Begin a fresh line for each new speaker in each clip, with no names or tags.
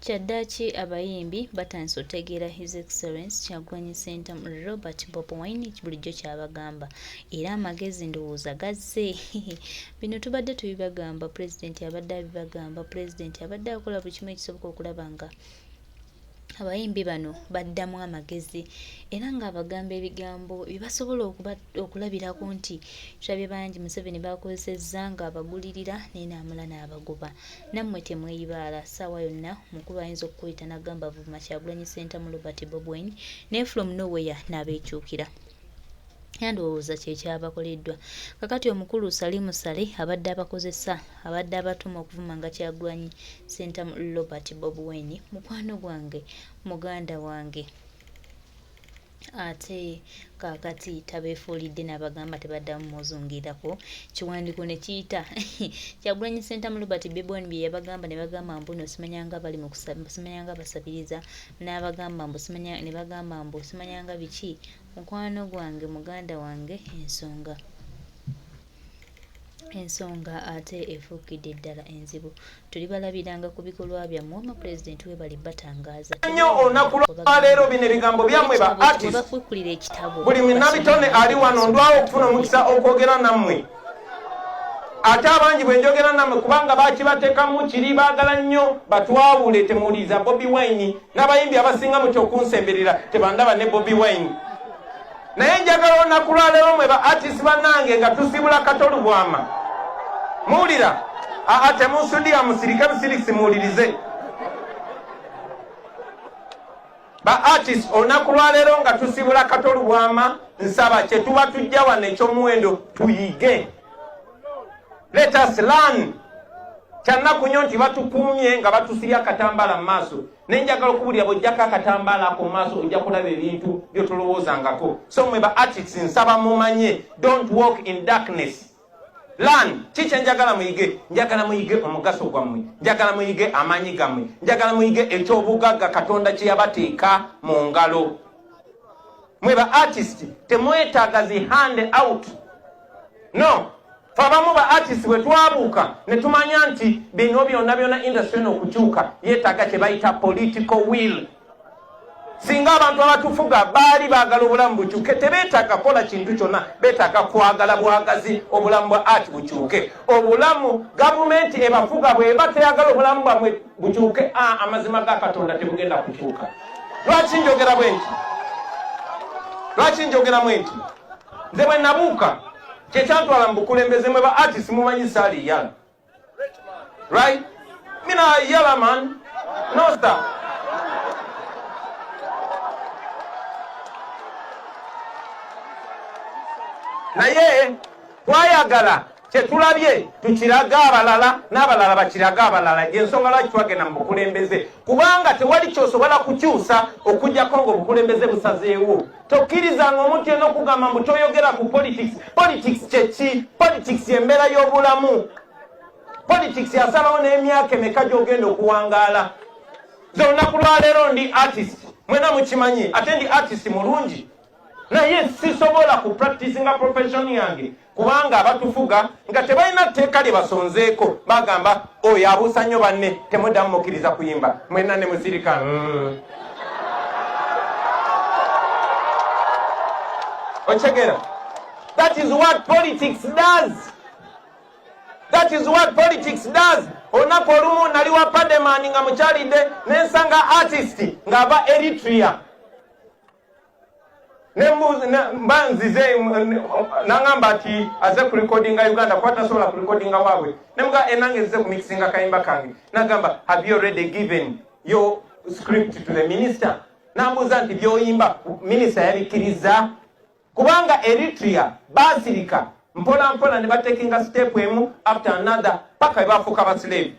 Kyaddaaki abayimbi batandise otegeera His Excellency Kyagulanyi Ssentamu Robert Bobi Wine bulijjo kyabagamba era amagezi ndowooza gazze. Bino tubadde tubibagamba, Pulezidenti abadde abibagamba, Pulezidenti abadde akola buli kimu ekisoboka okulaba nga abayimbi bano baddamu amagezi era ng'abagamba ebigambo byebasobola okulabirako nti tulabye bangi Museveni bakozesezza ng'abagulirira n'enaamula n'abagoba. Nammwe temweyibaala, ssaawa yonna omukulu ayinza okukuyita n'agamba vuma Kyagulanyi Ssentamu Robert Bobi Wine ne from nowhere n'abeekyukira. Yandowooza kyekyabakoleddwa. Kakati omukulu Salimu Sale abadde abakozesa, abadde abatuma okuvuma nga Kyagulanyi Ssentamu Robert Bobi Wine mukwano gwange, muganda wange. Ate kakati tabeefuulidde n'abagamba tebaddamu muzungirako. Kiwandiiko ne kiyita Kyagulanyi Ssentamu Robert Bobi Wine bye yabagamba ne bagamba mbu no simanyanga bali mu simanyanga basabiriza n'abagamba mbu simanya ne bagamba mbu simanyanga biki. Mukwano gwange, muganda wange, ensonga ate efuukidde ddala enzibu. Tuli balabiranga ku bikolwa byammwe wama Pulezidenti we bali batangaaza.
Nnyo olunaku lwa leero bino ebigambo byammwe ba artist.
Bafuukulira ekitabo.
Buli munnabitone ali wano ndwawo okufuna omukisa okwogera nammwe. Ate abangi bwe njogera nammwe kubanga bakibateekamu kiri baagala nnyo batwawule temuwuliriza Bobi Wine n'abayimbi abasinga mutya okunsemberera tebandaba ne Bobi Wine. Naye njagala olunaku lwa leero mwe ba artist bannange nga tusibula katolu bwama. Muwulira? Temunsudiya musirike busirisi muwulirize. Ba artist olunaku lwa leero nga tusibula katolu bwama, nsaba kye tuba tujja wano ekyomuwendo tuyige. Let us learn. Kyannaku nnyo nti batukuumye nga batusirya akatambala mu maaso. Ne njagala okubulira bw'ojjako akatambala ako mu maaso ojja kulaba ebintu by'otolowoozangako. So mwe ba artists nsaba mumanye, don't walk in darkness. Learn. Kiki njagala muyige? Njagala muyige omugaso gwammwe. Njagala muyige amaanyi gammwe. Njagala muyige ekyobugagga Katonda kye yabateeka mu ngalo. Mwe ba artists temwetaaga zi hand out. No. Fabamu ba artists bwe twabuuka ne tumanya nti bino byonna byonna industry n'okukyuka yeetaaga kye bayita political will. Singa abantu abatufuga baali baagala obulamu bukyuke tebeetaaga kola kintu kyonna, beetaaga kwagala bwagazi obulamu bwa art bukyuke. Obulamu gavumenti ebafuga bw'eba teyagala obulamu bwamwe bukyuke, amazima ga Katonda tebugenda kukyuka. Lwaki njogera bwe nti? Lwaki njogera bwe nti? Nze bwe nabuuka kyantwala mu bukulembeze mwe ba artist mumanyi saali yala. Right? Mina yala man. No stop. Naye twayagala kyetulabye tukiraga abalala n'abalala bakiraga abalala. Ensonga lwaki twagenda mu bukulembeze kubanga tewali kyosobola kukyusa okujjako ng'obukulembeze busazeewo. Tokkirizanga omuntu yenna okugamba mbu toyogera ku politics. Politics kyeki? Politics y'embeera y'obulamu. Politics yasalawo n'emyaka emeka gy'ogenda okuwangaala. Nze olunaku lwa leero ndi artist, mwena mukimanyi, ate ndi artist mulungi. Naye sisobola ku practicinga profession yange kubanga abatufuga nga tebalina tteeka lye basonzeeko bagamba oyo abuusa nnyo banne temuddamu mukkiriza kuyimba mwena ne musirika. Ochegera? That is what politics does. That is what politics does. Olunaku olumu nali wa Pademan nga mukyalidde n'ensanga artist ng'ava Eritrea. Mbanzize nangamba ati aze ku recordinga Uganda kwata sola ku recordinga wabwe. Nemuga enange zize ku mixinga kayimba kange. Nagamba have you already given your script to the minister? Nambuza nti byoyimba minister yabikiriza. Kubanga Eritrea basirika mpola mpola ne batekinga step emu after another paka bafuka baslave.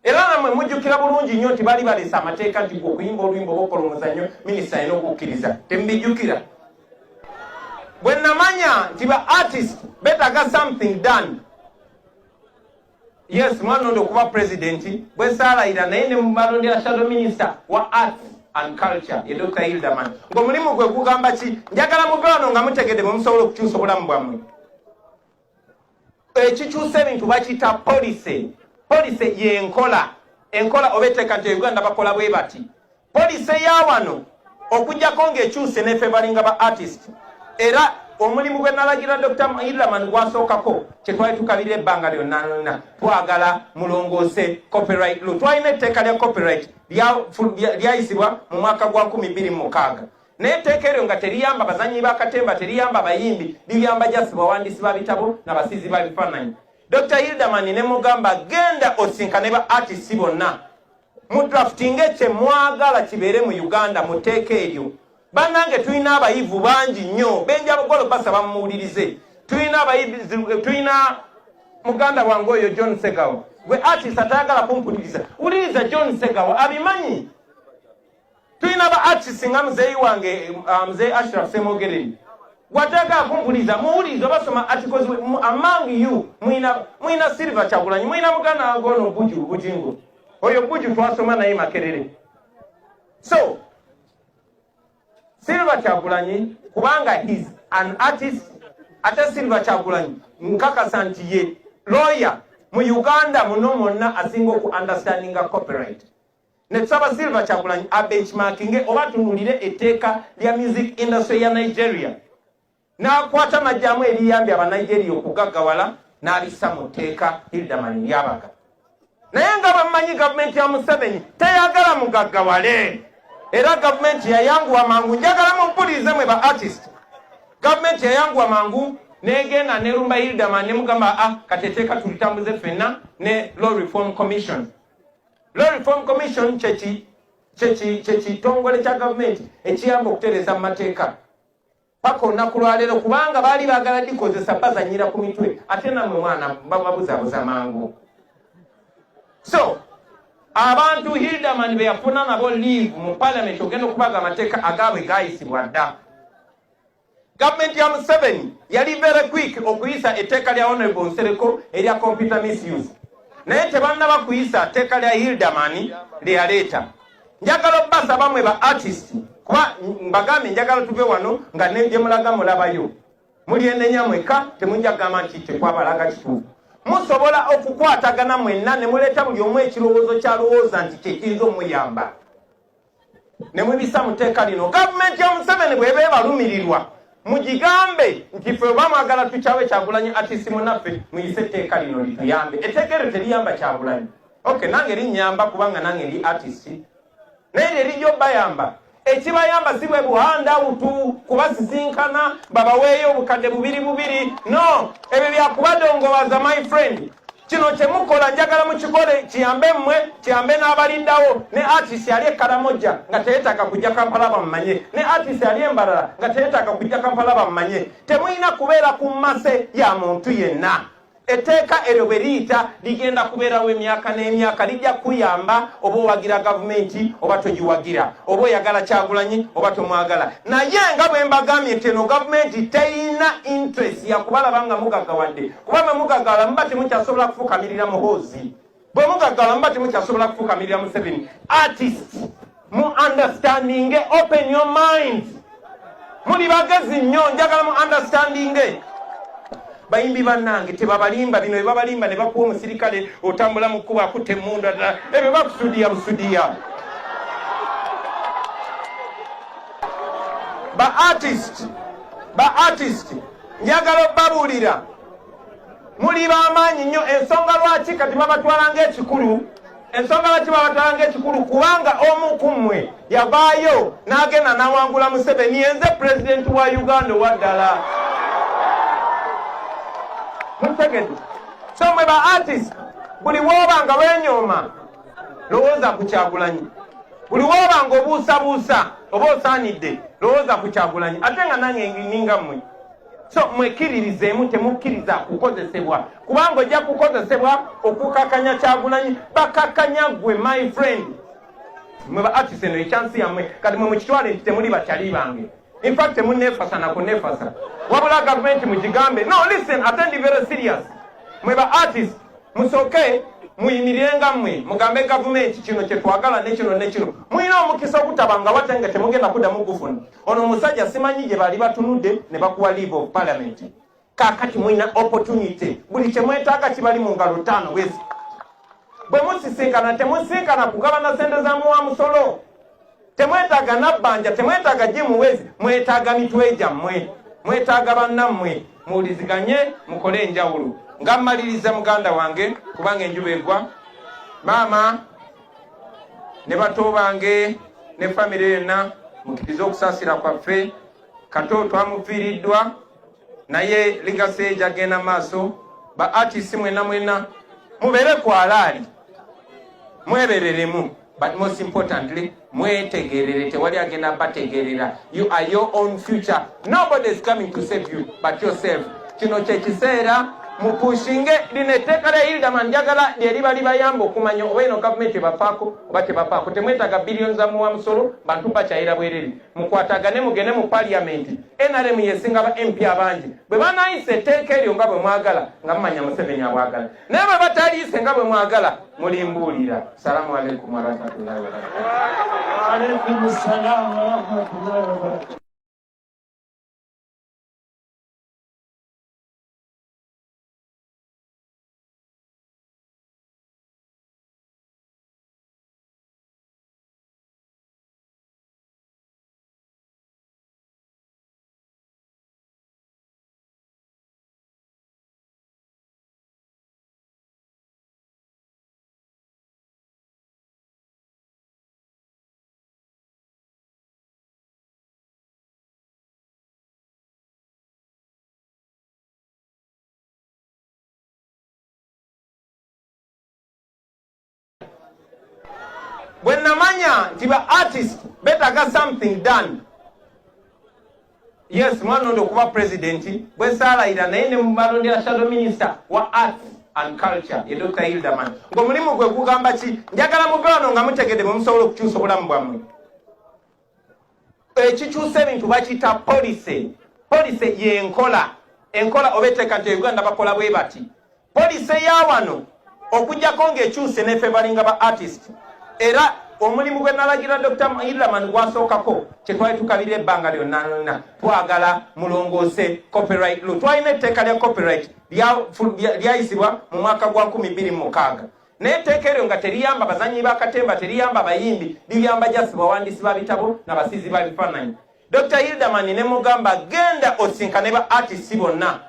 Era namwe mujjukira bulungi nnyo nti bali balesa amateeka nti okuyimba oluyimba obukola omuzannyo minisita alina okukkiriza. Tembijjukira? Bwe namanya nti ba artist beetaaga something done. Yes, mwanonde okuba president bwe saalayira naye ne mubalondera shadow minister wa arts and culture ye Dr. Hilderman. Ng'omulimu gwe gugamba ki? Njagala muve wano nga mutegedde bwe musobola okukyusa obulamu bwammwe. Ekikyusa ebintu bakiyita policy. Policy y'enkola enkola obeteka nti Uganda bakola bwe bati police ya wano okujjako ng'ekyuse n'effe balinga ba artist era omulimu gwe nalagira Dr. Hildaman gwasookako kye twali tukabira ebbanga lyonna twagala mulongoose copyright law. Twalina etteeka lya copyright lyayisibwa mu mwaka gwa 2006 naye etteeka eryo nga teriyamba bazanyi b'akatemba, teriyamba bayimbi, liyamba just bawandiisi ba bitabo n'abasizi ba bifaananyi. Dr. Hildaman ne mugamba genda osinkane ba artists bonna mu drafting kye mwagala kibeere mu Uganda mu tteeka eryo. Bannange tulina abayivu bangi nnyo benja bugolo basa bamuwulirize. Tulina muganda wange oyo John Segawa gwe artist atayagala kumpuliriza. Wuliriza John Segawa abimanyi. Tulina ba artist nga muzeeyi wange mzee Ashraf Semogereri watayagala kumpuliriza. Muwuliriza basoma articles among you mwina Silver Kyagulanyi, mwina muganda wange ono Bujingo oyo Buju twasoma naye Makerere. So Silver Kyagulanyi kubanga he's an artist ate Silver Kyagulanyi nkakasa nti ye lawyer mu Uganda muno mwonna asinga oku understandinga copyright. Ne tusaba Silver Kyagulanyi a benchmarking oba tunulire etteeka lya music industry ya Nigeria n'akwata majjamu eriyambye aba Nigeria okugaggawala n'abissa mu tteeka Hildaman lyabaga. Naye nga bamanyi gavumenti ya Museveni teyagala mugaggawale. Era gavumenti yayanguwa mangu njagala mumpulirize mwe ba artist. Gavumenti yayanguwa mangu negenda nerumba Hildaman ne mugamba kateteka tulitambuze ffenna ne Law Reform Commission. Law Reform Commission chechi tongole cha gavumenti ekiyamba okutereza mu mateeka. Paka olunaku lwaleero kubanga baali baagala likozesa bazanyira ku mitwe ate namwe mwana babuzaabuza mangu. So abantu Hildaman be yafuna nabo leave mu parliament ogenda okubaga amateeka agaabwe gayisibwa dda. Gavumenti ya Museveni yali very quick okuyisa etteeka lya Honorable Nsereko erya computer misuse. Naye tebannaba kuyisa etteeka lya Hildaman lyeyaleeta. Njagala obbasa bamwe ba artist kuba mbagambe njagala tuve wano nga negye mulaga mulabayo. Muli enenya mweka temujja kugamba nti tekwabalaga kituufu. Musobola okukwatagana mwenna ne muleeta buli omu ekirowoozo kyalowooza nti kyekiyinza omuyamba. Ne mubisa mu tteeka lino. Gavumenti ya Museveni bw'eba ebalumirirwa mugigambe nti ffe oba mwagala tukyawe Kyagulanyi artist munnaffe muyise etteeka lino lituyambe. Etteeka eryo teriyamba Kyagulanyi. Okay, nange linnyamba kubanga nange ndi artist. Naye erijja obbayamba. Ekibayamba si bwe buhandawutu kubasisinkana babaweeyo obukadde bubiri. No, ebyo byakubadongowaza my friend. Kino kyemukola njagala mukikole kiyambe mmwe kiyambe n'abalindawo. Ne artist yali Karamoja nga teyeetaaga kujja Kampala bamumanye. Ne artist yali Embarara nga teyeetaaga kujja Kampala bamumanye. Temuyina kubeera ku mmase ya muntu yenna. Etteeka eryo bwe liyita ligenda kubeerawo emyaka n'emyaka lijja kuyamba oba owagira gavumenti oba togiwagira, oba oyagala Kyagulanyi oba tomwagala. Naye nga bwe mbagambye teno gavumenti terina interest ya kubalaba nga mugaggawadde kuba mwe mugaggawala muba temukyasobola kufukamirira muhoozi. Bwe mugaggawala muba temukyasobola kufukamirira Museveni. Artist mu understanding, open your mind. Muli bagezi nnyo njagala mu understanding. Bayimbi bannange tebabalimba bino ebabalimba ne bakuwa omusirikale otambula mu kkubo akutte emmundu ddala ebyo bakusudiya busudiya. Ba artist njagala obbabuulira muli b'amaanyi nnyo. Ensonga lwaki kati babatwalanga ekikulu kubanga omu ku mmwe yavaayo n'agenda n'awangula Museveni yenze pulezidenti wa Uganda owaddala. So mwe ba artist buli woba nga wenyooma lowooza ku Kyagulanyi, buli woba nga obuusabuusa oba osaanidde lowooza ku Kyagulanyi ate nga nange ninga mmwe. So mwekiririzeemu temukkiriza kukozesebwa kubanga ojja kukozesebwa okukakanya Kyagulanyi bakakanya gwe my friend. Mwe ba artist eno ekyansi yammwe kati mwe mukitwale nti temuli bakyali bange. In fact temunneefasa na kunneefasa wabula gavumenti mugigambe. No, listen, attend very serious. Mwe ba artist musooke muyimirenga mmwe mugambe gavumenti kino kye twagala ne kino. Muyina omukisa okutabanga wate nga temugenda kuddamu gufuna. Ono omusajja simanyi gye bali batunudde ne bakuwa leave of parliament. Kaakati muyina opportunity buli kye mwetaaga kibali mu ngalo ttaano wezi. bwe musisinkana temusinkana kugabana sente za muwa musolo. Temwetaaga nabbanja, temwetaaga jimuwezi, mwetaaga mitwe gyammwe, mwetaaga bannammwe, muwuliziganye mukole enjawulo. Nga mmaliriza muganda wange kubanga enjuba egwa, maama ne bato bange ne famire yonna mukkirize okusaasira kwaffe. Kato twamufiiriddwa naye ligase jagenda maaso. Ba artists mwena mwena mubeere kwalaali, mwebereremu, but most importantly mwetegerere, tewali agenda bategerera. You are your own future. Nobody is coming to save you but yourself. Kino kye kiseera mupushinge lineteka lya Hildaman njagala lyeriba libayamba okumanya oba eno gavumenti ebafaako oba tebafaako. Temwetaaga billions za muwa musolo bantu bakyayira bwerere. Mukwatagane mugende mu parliament. NRM yesinga ba MP abangi bwe banayise etteeka eryo nga bwe mwagala nga mumanya Museveni abwagala, naye bwe bataliise nga bwe mwagala mulimbuulira. Salamu alaikum warahmatullahi wabarakatuh.
Wa alaikum salaam warahmatullahi wabarakatuh.
When namanya nti ba artist betaaga something done. Yes, mwana ndo kuba president bwe salayira naye ne mubalondera shadow minister wa arts and culture ye Dr. Hildaman. Ngo mulimu gwe kugamba ki njagala mugano nga mutegede musobola okukyusa obulamu bwammwe. Ekikyusa ebintu bakiyita policy. Policy yenkola. Enkola obeteka nti Uganda bakola bwe bati. Policy ya wano okujjako ng'ekyuse n'effe balinga ba artist. Era omulimu gwe nalagira Dr. Hildaman gwasookako kyetwali tukabira ebbanga lyonna twagala mulongoose copyright law. Twalina etteeka lya copyright lyayisibwa mu mwaka gwa 2006. Naye etteeka eryo nga teriyamba bazanyi b'akatemba, teriyamba bayimbi, liyamba just bawandiisi ba bitabo n'abasizi ba bifaananyi. Dr. Hildaman ne mugamba genda osinkane ba artists bonna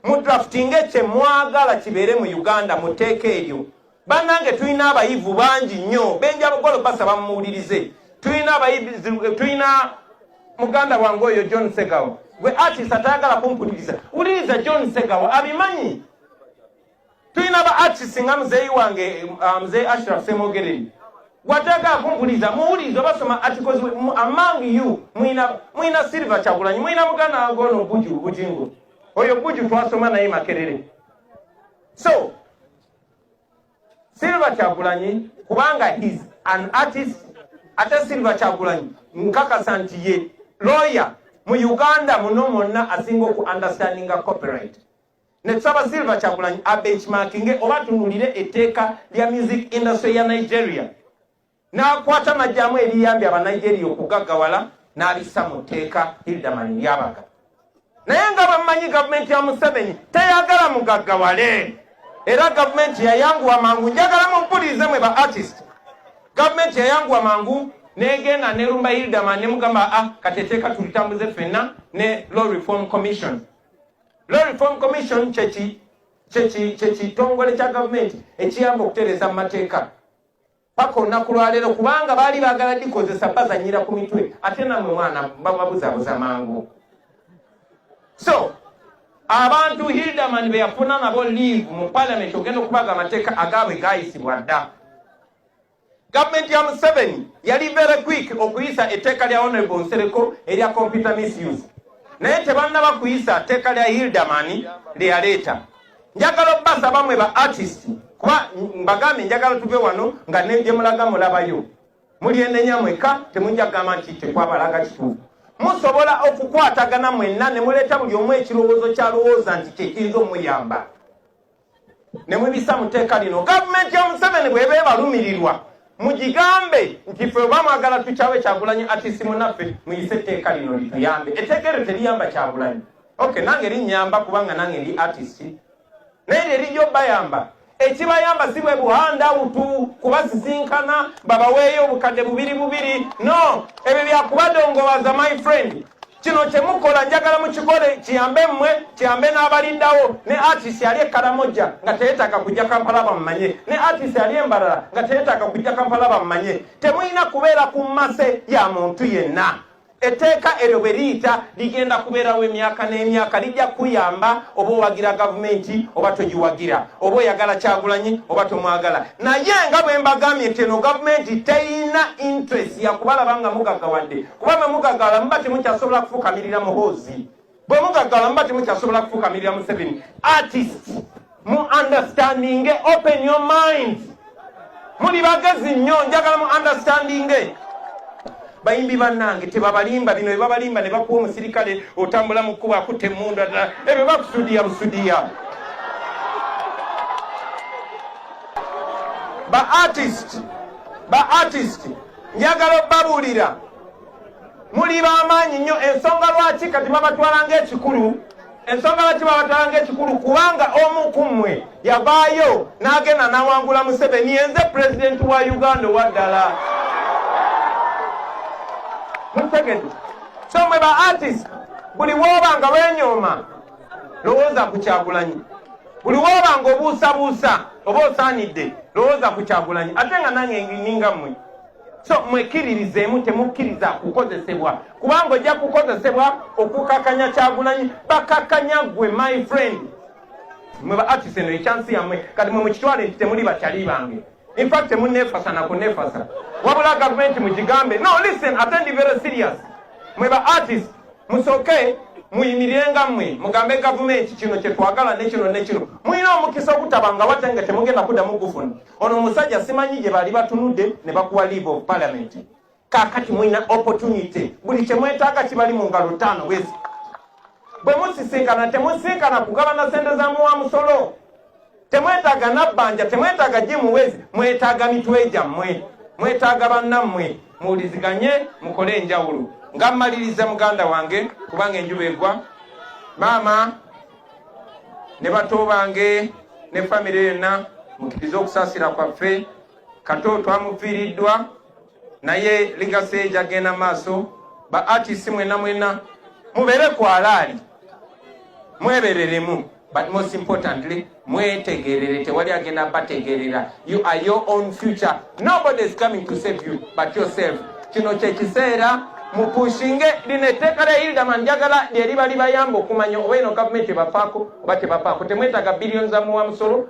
mu draftinge kye mwagala kibeere mu Uganda mu tteeka eryo. Banange tulina abayivu bangi nnyo benja bugolo basaba muwulirize. Tulina muganda wange oyo John Segawa gwe artist atayagala kumpuliriza. Wuliriza John Segawa abimanyi. Tulina ba artist nga muzeeyi wange mzee Ashraf Semogereri watagala kumpuliriza. Muwuliriza basoma articles among you mwina Silver Kyagulanyi, mwina muganda wange ono Bujingo oyo Buju twasoma naye Makerere. So Silver Kyagulanyi kubanga he's an artist ate Silver Kyagulanyi nkakasa nti ye lawyer mu Uganda muno mwonna asinga oku understandinga copyright. Ne tusaba Silver Kyagulanyi benchmarking oba tunulire etteeka lya music industry ya Nigeria. N'akwata najjamu eriyambye aba Nigeria okugaggawala n'abissa mu tteeka Hildaman yabaga. Naye nga bamanyi gavumenti ya Museveni teyagala mugaggawale. Era gavumenti yayanguwa mangu njagala mumpulirize mwe ba artist. Gavumenti yayanguwa mangu negenda nerumba Hildaman ne mugamba kateteeka tulitambuze ffenna ne Law Reform Commission. Law Reform Commission kitongole kya gavumenti ekiyamba okutereeza mu mateeka. Paka olunaku lwaleero kubanga baali baagala likozesa bazanyira ku mitwe ate namwe mwana bababuzaabuza mangu. So abantu Hildaman be yafuna nabo leave mu parliament ogenda okubaga amateeka agaabwe gayisibwa dda. Gavumenti ya Museveni yali very quick okuyisa etteeka lya Honorable Nsereko erya computer misuse. Naye tebannaba kuyisa etteeka lya Hildaman lyeyaleeta. Njagala obbasa bamwe ba artist kuba mbagambe njagala tuve wano nga negye mulaga mulabayo. Muli enenya mweka temujja kugamba nti tekwabalaga kituufu. Musobola okukwatagana mwenna ne muleeta buli omu ekirowoozo kyalowooza nti kyekiyinza omuyamba. Ne mubisa mu tteeka lino. Gavumenti ya Museveni bw'eba ebalumirirwa mugigambe nti ffe oba mwagala tukyawe Kyagulanyi artist munnaffe muyise etteeka lino lituyambe. Etteeka eryo teriyamba Kyagulanyi. Okay, nange linnyamba kubanga nange ndi artist. Naye erijja obbayamba ekibayamba si bwe buhanda utu kubasisinkana babaweeyo obukadde bubiri no ebyo byakubadongobaza my friend. Kino kyemukola njagala mukikole kiyambe mmwe kiyambe n'abaliddawo ne artist yali ekalamoja nga teyeetaaga kujja Kampala bammanye ne artist yali embalala nga teyeetaaga kujja Kampala bammanye. Temulina kubeera ku mmase ya muntu yenna. Etteeka eryo bwe liyita ligenda kubeerawo emyaka n'emyaka, lijja kuyamba oba owagira gavumenti oba togiwagira, oba oyagala Kyagulanyi oba tomwagala. Naye nga bwe mbagambye nti eno gavumenti terina interest ya kubalaba nga mugaggawadde, kuba bwe mugaggawala muba temukyasobola kufukamirira Muhoozi, bwe mugaggawala muba temukyasobola kufukamirira Museveni. Artist mu understanding, open your mind, muli bagezi nnyo, njagala mu understanding. Bayimbi bannange tebabalimba bino ebabalimba ne bakuwa omusirikale otambula mu kkubo akutte emmundu ddala ebyo bakusudiya busudiya. Ba artist njagala obabuulira muli b'amaanyi nnyo. Ensonga lwaki kati babatwala ng'ekikulu, ensonga lwaki babatwala ng'ekikulu kubanga omu ku mmwe yavaayo n'agenda n'awangula Museveni, yenze pulezidenti wa Uganda owaddala. So mwe ba artist buli woba nga wenyooma lowooza ku Kyagulanyi, buli woba nga obuusabuusa oba osaanidde lowooza ku Kyagulanyi, ate nga nange ninga mmwe. So mwekiririzeemu, temukkiriza kukozesebwa, kubanga ojja kukozesebwa okukakanya Kyagulanyi, bakakanya gwe my friend. Mwe ba artist eno ekyansi yammwe kati mwe mukitwale nti temuli bakyali bange. In fact temunneefasa na kunneefasa, wabula gavumenti mugigambe. No, listen, attend very serious. Mwe ba artist musooke muyimirenga mmwe mugambe gavumenti kino kye twagala ne kino ne kino. Muyina omukisa okutabanga watenge temugenda kuddamu gufuna. Ono omusajja simanyi gye bali batunudde ne bakuwa leave of parliament. Kaakati muyina opportunity, buli kye mwetaaga kibali mu ngalo ttaano wezi. Bwe musisinkana temusinkana kugabana ssente za muwa musolo, temwetaaga nabbanja, temwetaaga jimuwezi, mwetaaga mitwe gyammwe, mwetaaga bannammwe, muwuliziganye mukole enjawulo. Nga mmaliriza muganda wange kubanga enjuba egwa, maama ne bato bange ne famire yonna mukkirize okusaasira kwaffe. Kato twamufiiriddwa naye ligase gyagenda maaso. Ba artist mwena mubeere kwalaali, mwebereremu, but most importantly mwetegerere, tewali agenda bategerera. You are your own future. Nobody is coming to save you but yourself. Kino kye kiseera mupushinge lineteka lya Hilda Manjagala lyeri bali bayamba okumanya oba eno gavumenti ebafaako oba tebafaako. Temwetaaga billions za muwa musolo.